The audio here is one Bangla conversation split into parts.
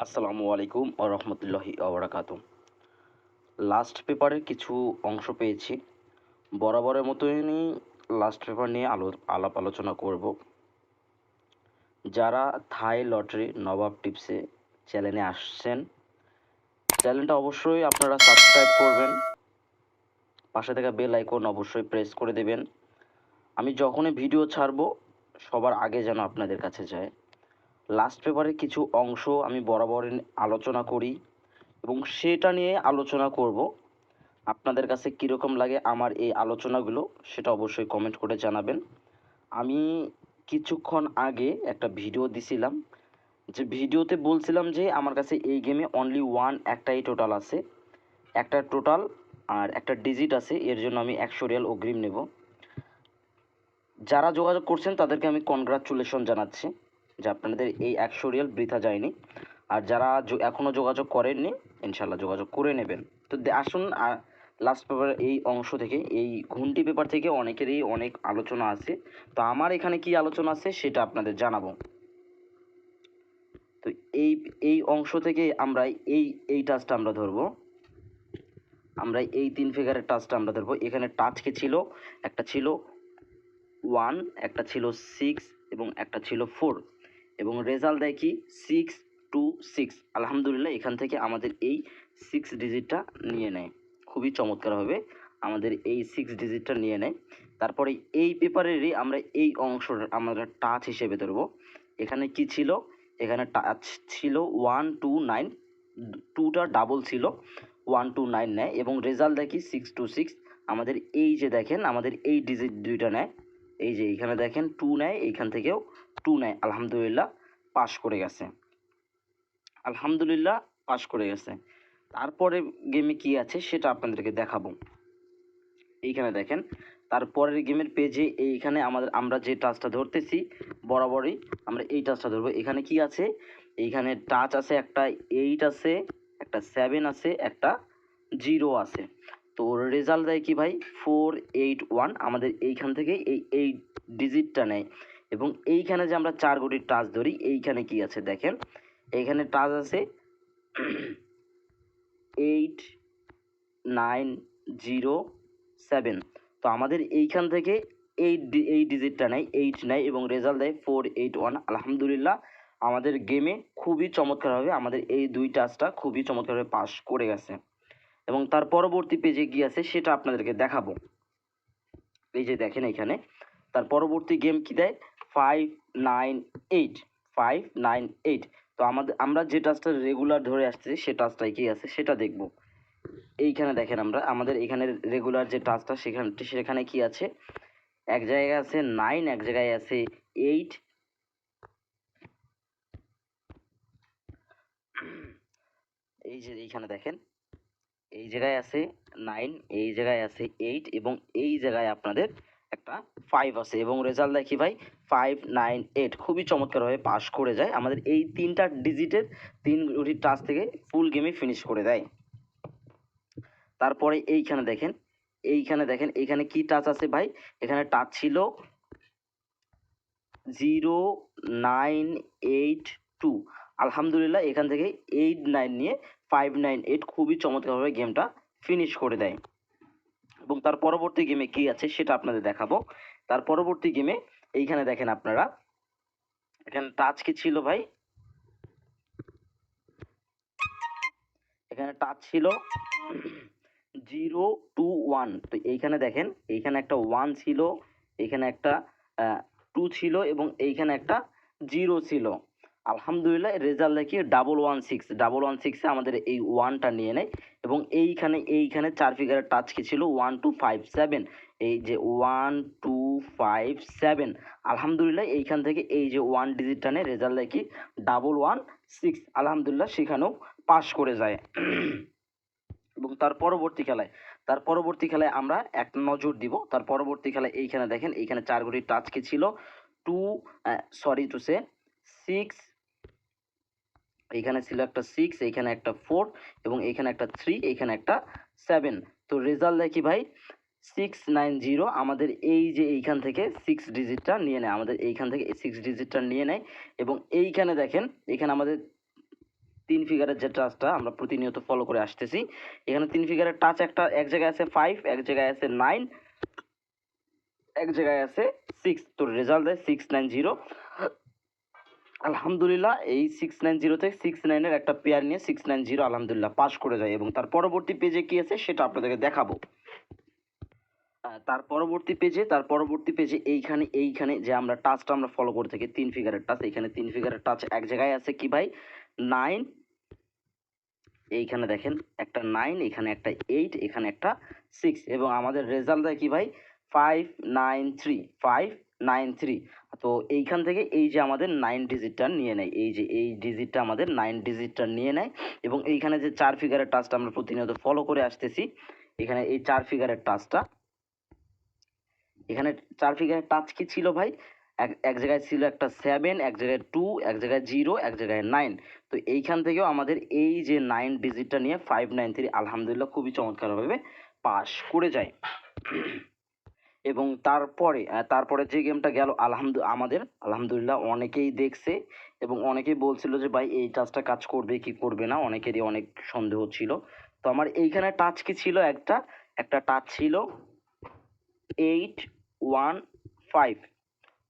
আসসালামু আলাইকুম ও রহমতুল্লাহি ওবরাকাতু। লাস্ট পেপারের কিছু অংশ পেয়েছি। বরাবরের মতোই লাস্ট পেপার নিয়ে আলাপ আলোচনা করব। যারা থাই লটারি নবাব টিপসে চ্যানেলে আসছেন, চ্যানেলটা অবশ্যই আপনারা সাবস্ক্রাইব করবেন, পাশে থাকা বেল আইকন অবশ্যই প্রেস করে দেবেন। আমি যখনই ভিডিও ছাড়বো সবার আগে যেন আপনাদের কাছে যায়। লাস্ট পেপারের কিছু অংশ আমি বরাবর আলোচনা করি এবং সেটা নিয়ে আলোচনা করব। আপনাদের কাছে কীরকম লাগে আমার এই আলোচনাগুলো সেটা অবশ্যই কমেন্ট করে জানাবেন। আমি কিছুক্ষণ আগে একটা ভিডিও দিছিলাম, যে ভিডিওতে বলছিলাম যে আমার কাছে এই গেমে অনলি একটাই টোটাল আছে, একটা টোটাল আর একটা ডিজিট আছে, এর জন্য আমি 100 রিয়াল অগ্রিম নেব। যারা যোগাযোগ করছেন তাদেরকে আমি কনগ্রাচুলেশন জানাচ্ছি যে আপনাদের এই 100 রিয়াল বৃথা যায়নি। আর যারা এখনও যোগাযোগ করেননি ইনশাল্লাহ যোগাযোগ করে নেবেন। তো আসুন লাস্ট পেপারের এই অংশ থেকে, এই ঘুমটি পেপার থেকে অনেকেরই অনেক আলোচনা আছে, তো আমার এখানে কি আলোচনা আছে সেটা আপনাদের জানাবো। তো এই এই অংশ থেকে আমরা এই টাচটা আমরা ধরবো, আমরা এই 3 ফিগারের টাচটা আমরা ধরবো। এখানে টাচ কি ছিল? একটা ছিল 1, একটা ছিল 6 এবং একটা ছিল 4, এবং রেজাল্ট দেয় কি 626। আলহামদুলিল্লাহ, এখান থেকে আমাদের এই 6 ডিজিটটা নিয়ে নেয়, খুবই চমৎকারভাবে আমাদের এই 6 ডিজিটটা নিয়ে নেয়। তারপরে এই পেপারেরই আমরা এই অংশটা আমরা টাচ হিসেবে ধরবো। এখানে কি ছিল? এখানে টাচ ছিল 129, 2টা ডাবল ছিল, 129 নেয় এবং রেজাল্ট দেয় কি 626। আমাদের এই যে দেখেন আমাদের এই ডিজিট দুইটা নেয়, এই যে এইখানে দেখেন 2 নেয়, এইখান থেকেও 2 নেয়। আলহামদুলিল্লাহ পাস করে গেছে, আলহামদুলিল্লাহ পাস করে গেছে। তারপরে গেমে কি আছে সেটা আপনাদেরকে দেখাবো। এইখানে দেখেন তারপরের গেমের পেজে এইখানে আমরা যে টাচটা ধরতেছি বরাবরই আমরা এই টাচটা ধরবো। এখানে কি আছে? এইখানে টাচ আছে, একটা 8 আছে, একটা 7 আছে, একটা 0 আছে। তো রেজাল্ট দেয় কি ভাই 481। আমাদের এইখান থেকে এই ডিজিটটা নেয় এবং এইখানে যে আমরা 4 কোটির টাচ ধরি, এইখানে কি আছে দেখেন, এইখানে টাচ আছে 8907। তো আমাদের এইখান থেকে এই ডিজিটটা নেয়, 8 নেয় এবং রেজাল্ট দেয় 481। আলহামদুলিল্লাহ আমাদের গেমে খুবই চমৎকারভাবে আমাদের এই 2 টাচটা খুবই চমৎকারভাবে পাস করে গেছে। এবং তার পরবর্তী পেজে কি আছে সেটা আপনাদেরকে দেখাবো। এই যে দেখেন এইখানে তার পরবর্তী গেম কি দেয় 598, 598। তো আমরা যে টাচটা রেগুলার ধরে আসতেছি সে টাচটাই কি আছে সেটা দেখব। এইখানে দেখেন আমাদের এখানে রেগুলার যে টাচটা সেখানে কি আছে, এক জায়গায় আছে 9, এক জায়গায় আছে 8, এই যে এইখানে দেখেন এই জায়গায় আছে 9, এই জায়গায় আছে 8 এবং এই জায়গায় আপনাদের একটা 5 আছে এবং রেজাল্ট দেয় কি ভাই 598। খুবই চমৎকারভাবে পাস করে যায়, আমাদের এই 3টা ডিজিটের 3 কোটি টাচ থেকে ফুল গেমে ফিনিশ করে দেয়। তারপরে এইখানে দেখেন এইখানে কি টাচ আছে ভাই, এখানে টাচ ছিল 0982। আলহামদুলিল্লাহ এখান থেকে 89 নিয়ে 598 খুবই চমৎকারভাবে গেমটা ফিনিশ করে দেয়। এবং তার পরবর্তী গেমে কি আছে সেটা আপনাদের দেখাবো। তার পরবর্তী গেমে এইখানে দেখেন আপনারা, এখানে টাচ কি ছিল ভাই, এখানে টাচ ছিল 021। তো এইখানে দেখেন এইখানে একটা 1 ছিল, এইখানে একটা 2 ছিল এবং এইখানে একটা 0 ছিল। আলহামদুলিল্লাহ রেজাল্ট দেখি 116 আমাদের এই 1টা নিয়ে নেয় এবং এইখানে 4 ফিগারের টাচ কি ছিল 1257। এই যে 1257, আলহামদুলিল্লাহ এইখান থেকে এই যে 1 ডিজিটটা নেয়, রেজাল্ট দেখি 116। আলহামদুলিল্লাহ সেখানেও পাস করে যায়। এবং তার পরবর্তী খেলায় আমরা এক নজর দিব। তার পরবর্তী খেলায় এইখানে দেখেন এইখানে 4 কোটির টাচ কি ছিল 6, এইখানে ছিল একটা 6, এইখানে একটা 4 এবং এইখানে একটা 3, এইখানে একটা 7। তো রেজাল্ট দেখি ভাই 690। আমাদের এই যে এইখান থেকে 6 ডিজিটটা নিয়ে নেয়, আমাদের এইখান থেকে এই 6 ডিজিটটা নিয়ে নেয় এবং এইখানে দেখেন এইখানে আমাদের তিন ফিগারের যে টাচটা আমরা প্রতিনিয়ত ফলো করে আসতেছি, এখানে তিন ফিগারের টাচ একটা এক জায়গায় আছে 5, এক জায়গায় আছে 9, এক জায়গায় আছে 6। তো রেজাল্ট দেয় 690। আলহামদুলিল্লাহ এই 690 থেকে 69-এর একটা পেয়ার নিয়ে 690 আলহামদুলিল্লাহ পাস করে যায়। এবং তার পরবর্তী পেজে কি আছে সেটা আপনাদেরকে দেখাবো। তার পরবর্তী পেজে এইখানে যে আমরা টাচটা আমরা ফলো করে থাকি তিন ফিগারের টাচ, এইখানে তিন ফিগারের টাচ এক জায়গায় আছে কি ভাই 9, এইখানে দেখেন একটা 9, এখানে একটা 8, এখানে একটা 6, এবং আমাদের রেজাল্ট দেয় কি ভাই 593। তো এইখান থেকে এই যে আমাদের 9 ডিজিটটা নিয়ে নেয়, এই যে এই ডিজিটটা আমাদের 9 ডিজিটটা নিয়ে নেয়। এবং এইখানে যে 4 ফিগারের টাচটা আমরা প্রতিনিয়ত ফলো করে আসতেছি, এখানে এই 4 ফিগারের টাচটা, এখানে 4 ফিগারের টাচ কি ছিল ভাই, এক জায়গায় ছিল একটা 7, এক জায়গায় 2, এক জায়গায় 0, এক জায়গায় 9। তো এইখান থেকেও আমাদের এই যে 9 ডিজিটটা নিয়ে 593 আলহামদুলিল্লাহ খুবই চমৎকারভাবে পাস করে যায়। এবং তারপরে যে গেমটা গেল আমাদের আলহামদুলিল্লাহ অনেকেই দেখছে এবং অনেকেই বলছিল যে ভাই এই টাচটা কাজ করবে কি করবে না, অনেকেরই অনেক সন্দেহ ছিল। তো আমার এইখানে টাচ কি ছিল, একটা টাচ ছিল 815।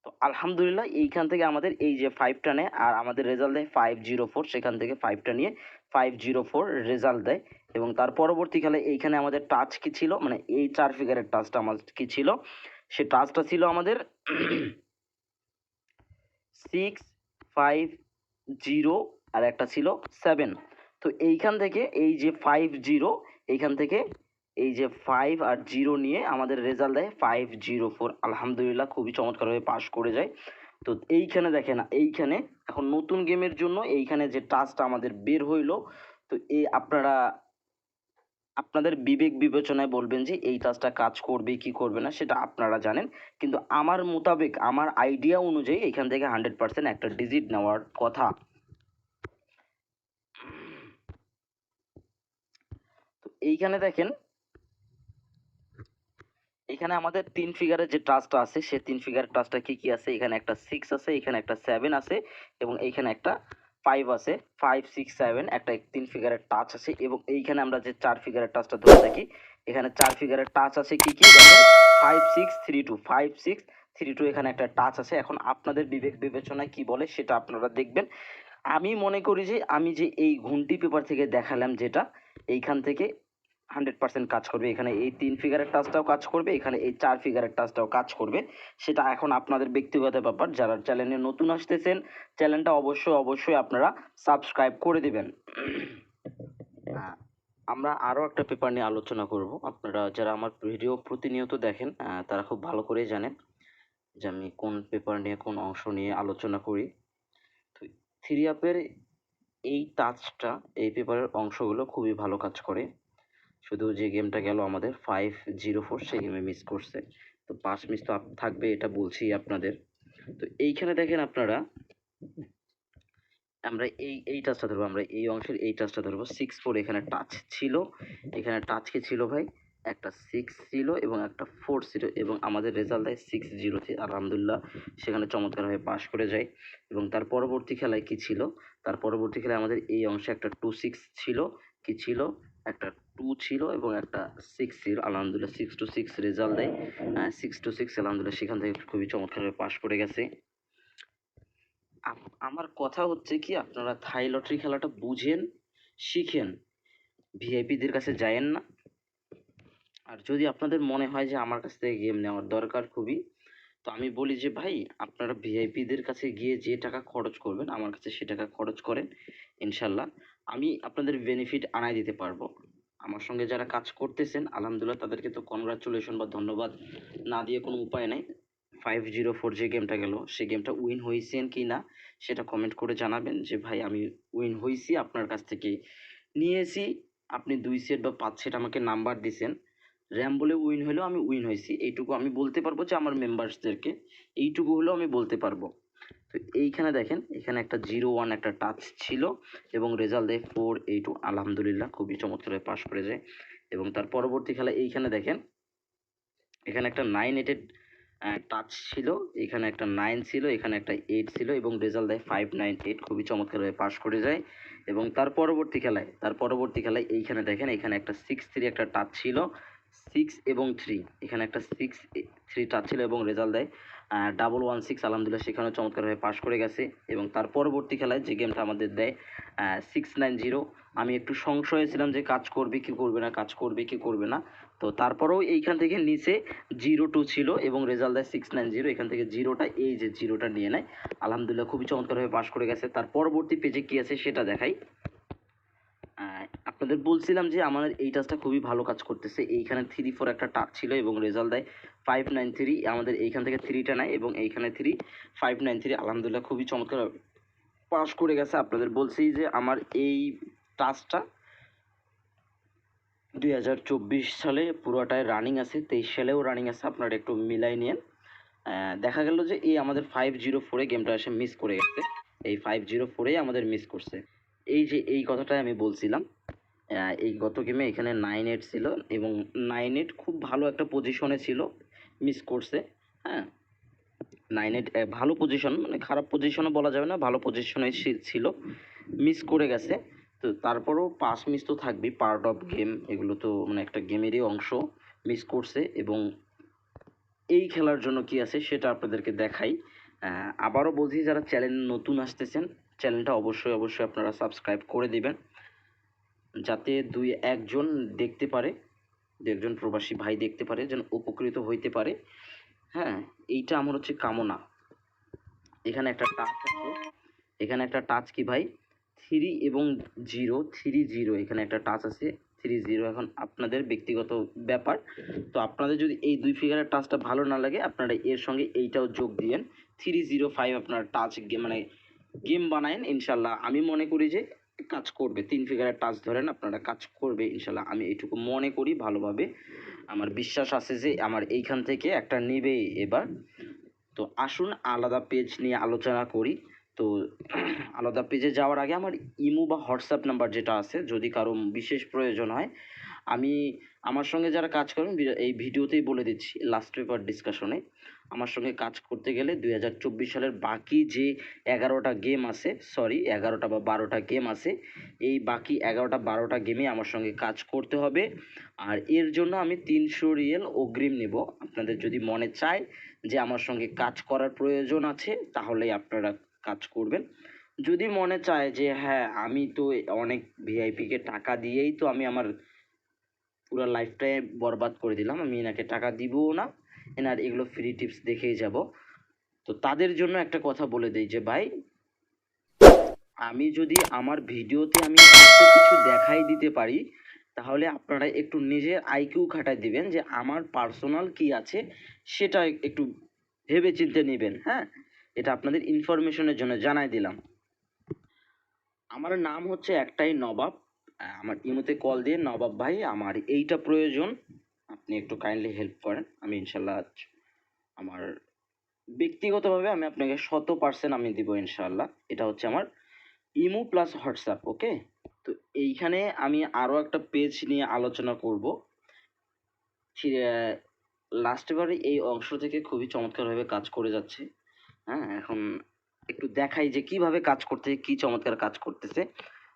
তো আলহামদুলিল্লাহ এইখান থেকে আমাদের এই যে 5টা নেয় আর আমাদের রেজাল্ট দেয় 504, সেখান থেকে 5টা নিয়ে 504 রেজাল্ট দেয়। এবং তার পরবর্তীকালে এইখানে আমাদের টাচ কি ছিল, মানে এই 4 ফিগারের টাচটা আমাদের কি ছিল, সে টাচটা ছিল আমাদের 650 আর একটা ছিল 7। তো এইখান থেকে এই যে 50, এইখান থেকে এই যে 5 আর 0 নিয়ে আমাদের রেজাল্ট দেয় 504 আলহামদুলিল্লাহ খুবই চমৎকারভাবে পাস করে যায়। তো এইখানে দেখেন, এইখানে এখন নতুন গেমের জন্য এইখানে যে টাচটা আমাদের বের হইলো, তো আপনাদের বিবেক বিবেচনায় বলবেন যে এই টাচটা কাজ করবে কি করবে না সেটা আপনারা জানেন, কিন্তু আমার মোতাবেক আমার আইডিয়া অনুযায়ী এখান থেকে 100% একটা ডিজিট নেওয়ার কথা। তো এইখানে দেখেন, এখানে আমাদের তিন ফিগারের যে টাচটা আছে সে তিন ফিগারের টাচটা কি কি আছে, এখানে একটা 6 আছে, এখানে একটা 7 আছে, এবং এইখানে একটা 5 আছে। 5 6 7 একটা তিন ফিগারের টাচ আছে। এবং এইখানে আমরা যে 4 ফিগারের টাচটা ধরে থাকি, এখানে 4 ফিগারের টাচ আছে কি কি দেখেন 5632 এখানে একটা টাচ আছে। এখন আপনাদের বিবেক বিবেচনায় কি বলে সেটা আপনারা দেখবেন। আমি মনে করি যে আমি যে এই ঘুমটি পেপার থেকে দেখালাম যেটা, এইখান থেকে 100% কাজ করবে। এখানে এই তিন ফিগারের টাচটাও কাজ করবে, এখানে এই 4 ফিগারের টাচটাও কাজ করবে। সেটা এখন আপনাদের ব্যক্তিগত ব্যাপার। যারা চ্যানেলে নতুন আসতেছেন চ্যানেলটা অবশ্যই আপনারা সাবস্ক্রাইব করে দিবেন। আমরা আরও একটা পেপার নিয়ে আলোচনা করব। আপনারা যারা আমার ভিডিও প্রতিনিয়ত দেখেন তারা খুব ভালো করেই জানেন যে আমি কোন পেপার নিয়ে কোন অংশ নিয়ে আলোচনা করি। তো থ্রি আপের এই টাচটা, এই পেপারের অংশগুলো খুবই ভালো কাজ করে। শুধু যে গেমটা গেল আমাদের 504 সেই গেমে মিস করছে, তো পাস মিস তো থাকবে এটা বলছি আপনাদের। তো এইখানে দেখেন আপনারা, আমরা এই টাচটা ধরবো, আমরা এই অংশের এই টাচটা ধরবো 64। এখানে টাচ ছিল, এখানে টাচ কি ছিল ভাই, একটা 6 ছিল এবং একটা 4 ছিল, এবং আমাদের রেজাল্ট দেয় 60 আলহামদুলিল্লাহ সেখানে চমৎকারভাবে পাস করে যায়। এবং তার পরবর্তী খেলায় কি ছিল, তার পরবর্তী খেলায় আমাদের এই অংশে একটা 26 ছিল, কি ছিল, একটা 2 ছিল এবং একটা 6 ছিল। আলহামদুলিল্লাহ 626 রেজাল্ট দেয়, 626 আলহামদুলিল্লাহ সেখান থেকে খুবই চমৎকারভাবে পাস করে গেছে। আমার কথা হচ্ছে কি, আপনারা থাই লটারি খেলাটা বুঝেন, শিখেন, ভিআইপিদের কাছে যায়েন না। আর যদি আপনাদের মনে হয় যে আমার কাছ থেকে গেম নেওয়ার দরকার খুবই, তো আমি বলি যে ভাই আপনারা ভিআইপিদের কাছে গিয়ে যে টাকা খরচ করবেন আমার কাছে সে টাকা খরচ করেন, ইনশাল্লাহ আমি আপনাদের বেনিফিট আনায় দিতে পারবো। আমার সঙ্গে যারা কাজ করতেছেন আলহামদুলিল্লাহ তাদেরকে তো কনগ্রাচুলেশন বা ধন্যবাদ না দিয়ে কোনো উপায় নাই। 504 যে গেমটা গেল সে গেমটা উইন হয়েছেন কি না সেটা কমেন্ট করে জানাবেন যে ভাই আমি উইন হয়েছি, আপনার কাছ থেকে নিয়েছি, আপনি 2 সেট বা 5 সেট আমাকে নাম্বার দিছেন, র্যাম বলে উইন হলেও আমি উইন হয়েছি এইটুকু আমি বলতে পারবো যে আমার মেম্বার্সদেরকে, এইটুকু হলেও আমি বলতে পারবো। তো এইখানে দেখেন, এখানে একটা 01 একটা টাচ ছিল এবং রেজাল্ট দেয় 482 আলহামদুলিল্লাহ খুবই চমৎকারভাবে পাস করে যায়। এবং তার পরবর্তী খেলা এইখানে দেখেন, এখানে একটা 98 টাচ ছিল, এখানে একটা 9 ছিল, এখানে একটা 8 ছিল এবং রেজাল্ট দেয় 598, খুবই চমৎকারভাবে পাস করে যায়। এবং তার পরবর্তী খেলায় এইখানে দেখেন, এখানে একটা 6-3 একটা টাচ ছিল, 6 এবং 3, এখানে একটা 6-3 টাচ ছিল এবং রেজাল্ট দেয় 116। আলহামদুলিল্লাহ সেখানেও চমৎকারভাবে পাস করে গেছে। এবং তার পরবর্তী খেলায় যে গেমটা আমাদের দেয় 690, আমি একটু সংশয়ে ছিলাম যে কাজ করবে কি করবে না, কাজ করবে কি করবে না। তো তারপরেও এইখান থেকে নিচে 0-2 ছিল এবং রেজাল্ট দেয় 690, এখান থেকে জিরোটা, এই যে জিরোটা নিয়ে নেয়। আলহামদুলিল্লাহ খুবই চমৎকারভাবে পাস করে গেছে। তার পরবর্তী পেজে কি আছে সেটা দেখাই। আপনাদের বলছিলাম যে আমার এই টাচটা খুবই ভালো কাজ করতেছে। এইখানে 3-4 একটা টাচ ছিল এবং রেজাল্ট দেয় 593, আমাদের এইখান থেকে 3টা নেয় এবং এইখানে 3, 593। আলহামদুলিল্লাহ খুবই চমৎকার পাস করে গেছে। আপনাদের বলছি যে আমার এই টাচটা 2024 সালে পুরোটাই রানিং আছে, 23 সালেও রানিং আছে, আপনারা একটু মিলাই নিন। দেখা গেল যে এই আমাদের 504-এ গেমটা এসে মিস করে গেছে, এই 504-এ আমাদের মিস করছে। এই যে এই কথাটাই আমি বলছিলাম, এই গত গেমে এখানে 9-8 ছিল এবং 9-8 খুব ভালো একটা পজিশনে ছিল, মিস করছে। হ্যাঁ, 9-8 ভালো পজিশন, মানে খারাপ পজিশনও বলা যাবে না, ভালো পজিশনে ছিল, মিস করে গেছে। তো তারপরেও পাস মিস তো থাকবেই, পার্ট অফ গেম, এগুলো তো মানে একটা গেমেরই অংশ। মিস করছে এবং এই খেলার জন্য কি আছে সেটা আপনাদেরকে দেখাই। আবারও বলছি, যারা চ্যানেল নতুন আসতেছেন, চ্যানেলটা অবশ্যই আপনারা সাবস্ক্রাইব করে দিবেন, যাতে 2-1 জন দেখতে পারে, 2-1 জন প্রবাসী ভাই দেখতে পারে, যেন উপকৃত হইতে পারে। হ্যাঁ, এইটা আমার হচ্ছে কামনা। এখানে একটা টাচ আছে, এখানে একটা টাচ কি ভাই, 3 এবং 0, 3-0, এখানে একটা টাচ আছে 3-0। এখন আপনাদের ব্যক্তিগত ব্যাপার, তো আপনাদের যদি এই 2 ফিগারের টাচটা ভালো না লাগে, আপনারা এর সঙ্গে এইটাও যোগ দিয়েন, 305 আপনার টাচ মানে গেম বানায়েন, ইনশাল্লাহ আমি মনে করি যে কাজ করবে। 3 ফিগারের টাচ ধরেন, আপনারা কাজ করবে ইনশাল্লাহ, আমি এইটুকু মনে করি ভালোভাবে। আমার বিশ্বাস আছে যে আমার এইখান থেকে একটা নেবে এবার। তো আসুন আলাদা পেজ নিয়ে আলোচনা করি। তো আলাদা পেজে যাওয়ার আগে আমার ইমো বা হোয়াটসঅ্যাপ নাম্বার যেটা আছে, যদি কারো বিশেষ প্রয়োজন হয়, আমি আমার সঙ্গে যারা কাজ করেন, এই ভিডিওতেই বলে দিচ্ছি লাস্ট পেপার ডিসকাশনে, আমার সঙ্গে কাজ করতে গেলে 2024 সালের বাকি যে 11টা গেম আছে, সরি 11টা বা 12টা গেম আছে, এই বাকি 11টা 12টা গেমে আমার সঙ্গে কাজ করতে হবে। আর এর জন্য আমি 300 রিয়েল অগ্রিম নেব। আপনাদের যদি মনে চায় যে আমার সঙ্গে কাজ করার প্রয়োজন আছে, তাহলেই আপনারা কাজ করবেন। যদি মনে চায় যে হ্যাঁ, আমি তো অনেক ভিআইপিকে টাকা দিয়েই তো আমি আমার পুরো লাইফটাই বরবাদ করে দিলাম, আমি এনাকে টাকা দিবও না, এনার এগুলো ফ্রি টিপস দেখেই যাব, তো তাদের জন্য একটা কথা বলে দিই যে ভাই, আমি যদি আমার ভিডিওতে আমি এত কিছু দেখাই দিতে পারি, তাহলে আপনারা একটু নিজের আইকিউ খাটাই দিবেন যে আমার পার্সোনাল কি আছে সেটা একটু ভেবে চিন্তে নেবেন। হ্যাঁ, এটা আপনাদের ইনফরমেশনের জন্য জানাই দিলাম। আমার নাম হচ্ছে একটাই, নবাব। আমার ইমোতে কল দিয়ে, নবাব ভাই আমার এইটা প্রয়োজন, আপনি একটু কাইন্ডলি হেল্প করেন, আমি ইনশাল্লাহ আমার ব্যক্তিগতভাবে আমি আপনাকে 100% আমি দিব ইনশাল্লাহ। এটা হচ্ছে আমার ইমো প্লাস হোয়াটসঅ্যাপ, ওকে। তো এইখানে আমি আরও একটা পেজ নিয়ে আলোচনা করব। লাস্ট এবারে এই অংশ থেকে খুবই চমৎকারভাবে কাজ করে যাচ্ছে। হ্যাঁ, এখন একটু দেখাই যে কিভাবে কাজ করতেছে, কি চমৎকার কাজ করতেছে।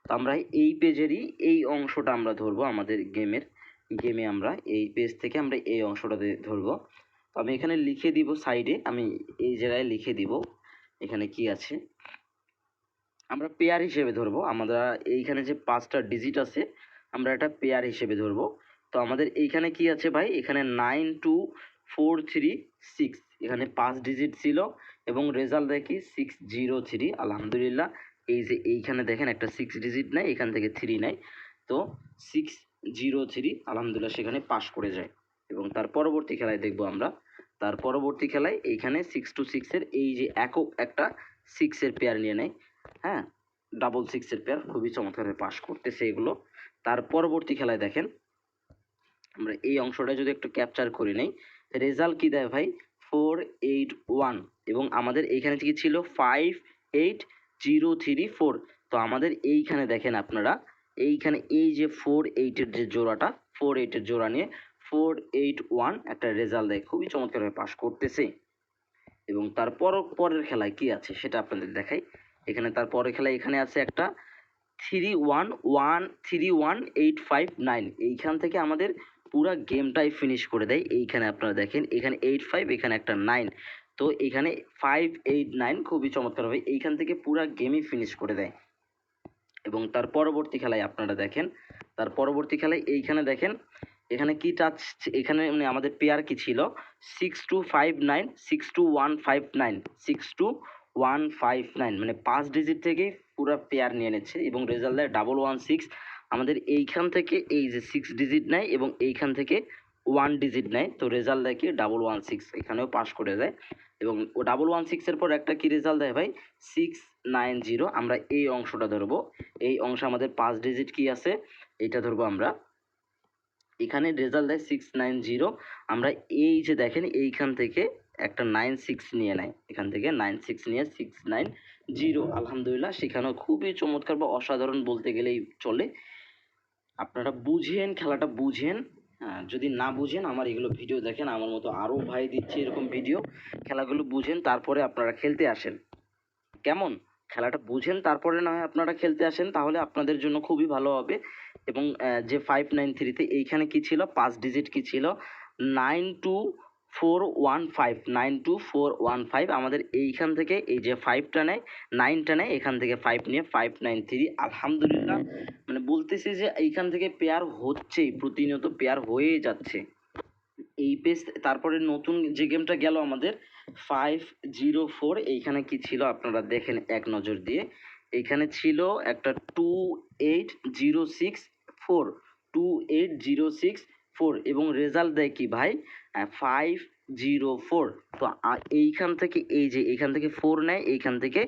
তো আমরা এই পেজেরই এই অংশটা আমরা ধরবো, আমাদের গেমে আমরা এই পেজ থেকে আমরা এই অংশটা ধরবো। তো আমি এখানে লিখে দিব সাইডে, আমি এই জায়গায় লিখে দিব এখানে কি আছে, আমরা পেয়ার হিসেবে ধরবো। আমরা এইখানে যে 5টা ডিজিট আছে, আমরা এটা পেয়ার হিসেবে ধরবো। তো আমাদের এইখানে কি আছে ভাই, এখানে 92436, এখানে 5 ডিজিট ছিল এবং রেজাল্ট দেখি 603। আলহামদুলিল্লাহ, এই যে এইখানে দেখেন একটা 6 ডিজিট নাই, এখান থেকে 3 নাই, তো 603 আলহামদুলিল্লাহ সেখানে পাস করে যায়। এবং তার পরবর্তী খেলায় দেখবো আমরা, তার পরবর্তী খেলায় এইখানে 626-এর এই যে একক একটা 6-এর পেয়ার নিয়ে নেয়। হ্যাঁ, ডাবল 6-এর পেয়ার খুবই চমৎকারভাবে পাস করতেছে এগুলো। তার পরবর্তী খেলায় দেখেন, আমরা এই অংশটা যদি একটু ক্যাপচার করে নেই, রেজাল্ট কি দেয় ভাই, 481 এবং আমাদের এইখানে কি ছিল 58034। তো আমাদের এইখানে দেখেন আপনারা, এইখানে এই যে 48-এর যে জোড়াটা, 48-এর জোড়া নিয়ে 481 একটা রেজাল্ট দেয়, খুবই চমৎকারভাবে পাস করতেছে। এবং তার পরের খেলায় কি আছে সেটা আপনাদের দেখাই। এখানে তার পরের খেলায় এখানে আছে একটা 3113859, এইখান থেকে আমাদের পুরা গেমটাই ফিনিশ করে দেয়। এইখানে আপনারা দেখেন, এখানে 85, এখানে একটা 9, তো এখানে 589, খুবই চমৎকারভাবে এইখান থেকে পুরা গেমই ফিনিশ করে দেয়। এবং তার পরবর্তী খেলায় আপনারা দেখেন, তার পরবর্তী খেলায় এইখানে দেখেন, এখানে কি টাচ, এখানে মানে আমাদের পেয়ার কি ছিল 6259, 62159, 62159, মানে 5 ডিজিট থেকেই পুরো পেয়ার নিয়ে নিচ্ছে এবং রেজাল্ট দেয় 116। আমাদের এইখান থেকে এই যে 6 ডিজিট নেয় এবং এইখান থেকে 1 ডিজিট নেয়, তো রেজাল্ট দেয় কি 116, এখানেও পাস করে যায়। এবং ও 116 এর পর একটা কি রেজাল্ট দেয় ভাই 690। আমরা এই অংশটা ধরবো, এই অংশ আমাদের 5 ডিজিট কি আছে এটা ধরবো আমরা। এখানে রেজাল্ট দেয় 690, আমরা এই যে দেখেন এইখান থেকে একটা 96 নিয়ে নেয়, এখান থেকে 96 নিয়ে 690। আলহামদুলিল্লাহ, সেখানেও খুবই চমৎকার বা অসাধারণ বলতে গেলেই চলে। আপনারা বুঝেন, খেলাটা বুঝেন। যদি না বুঝেন আমার এগুলো ভিডিও দেখেন, আমার মতো আরও ভাই দিচ্ছে এরকম ভিডিও, খেলাগুলো বুঝেন তারপরে আপনারা খেলতে আসেন। কেমন? খেলাটা বুঝেন তারপরে না হয় আপনারা খেলতে আসেন, তাহলে আপনাদের জন্য খুবই ভালো হবে। এবং যে 593 এইখানে কি ছিল 5 ডিজিট কি ছিল 92415, 92415, আমাদের এইখান থেকে এই যে 5টা নেয় 9টা নেয়, এখান থেকে 5 নিয়ে 593। আলহামদুলিল্লাহ, মানে বলতেছি যে এইখান থেকে পেয়ার হচ্ছেই, প্রতিনিয়ত পেয়ার হয়েই যাচ্ছে এই পেজ। তারপরে নতুন যে গেমটা গেল আমাদের 504, এইখানে কি ছিল আপনারা দেখেন এক নজর দিয়ে, এইখানে ছিল একটা 28064, 28064 এবং রেজাল্ট দেয় কি ভাই 504। তো এইখান থেকে এই যে এইখান থেকে 4 নেয়, এইখান থেকে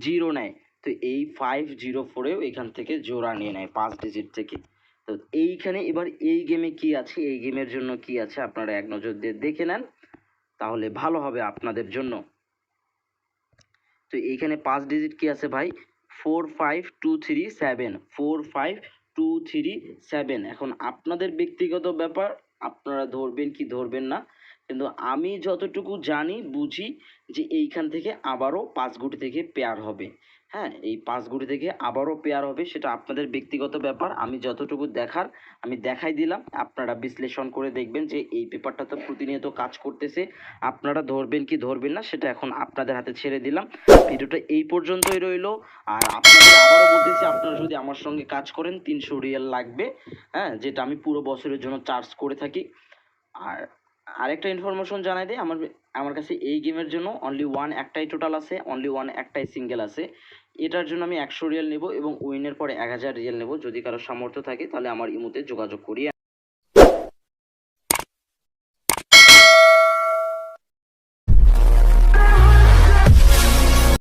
0 নেয়, তো এই 504এও এখান থেকে জোড়া নিয়ে নেয় 5 ডিজিট থেকে। তো এইখানে এবার এই গেমে কি আছে, এই গেমের জন্য কি আছে আপনারা এক নজর দিয়ে দেখে নেন, তাহলে ভালো হবে আপনাদের জন্য। তো এইখানে 5 ডিজিট কি আছে ভাই 45237, 45237। এখন আপনাদের ব্যক্তিগত ব্যাপার, আপনারা ধরবেন কি ধরবেন না, কিন্তু আমি যতটুকু জানি বুঝি যে এইখান থেকে আবারও 5 গুটি থেকে পেয়ার হবে। হ্যাঁ, এই 5 গুটি থেকে আবারও পেয়ার হবে, সেটা আপনাদের ব্যক্তিগত ব্যাপার। আমি যতটুকু দেখার আমি দেখাই দিলাম, আপনারা বিশ্লেষণ করে দেখবেন যে এই পেপারটা তো প্রতিনিয়ত কাজ করতেছে, আপনারা ধরবেন কি ধরবেন না সেটা এখন আপনাদের হাতে ছেড়ে দিলাম। ভিডিওটা এই পর্যন্তই রইলো। আর আপনাদের আবারও বলতেছি, আপনারা যদি আমার সঙ্গে কাজ করেন 300 রিয়াল লাগবে, হ্যাঁ, যেটা আমি পুরো বছরের জন্য চার্জ করে থাকি। আর আরেকটা ইনফরমেশন জানাই দিই, আমার কাছে এই গেমের জন্য অনলি ওয়ান একটাই টোটাল আছে, অনলি ওয়ান একটাই সিঙ্গেল আছে। এটার জন্য আমি 100 রিয়াল নেব এবং উইনের পরে 1000 রিয়াল নেব। যদি কারো সামর্থ্য থাকে তাহলে আমার ইমোতে যোগাযোগ করিয়ে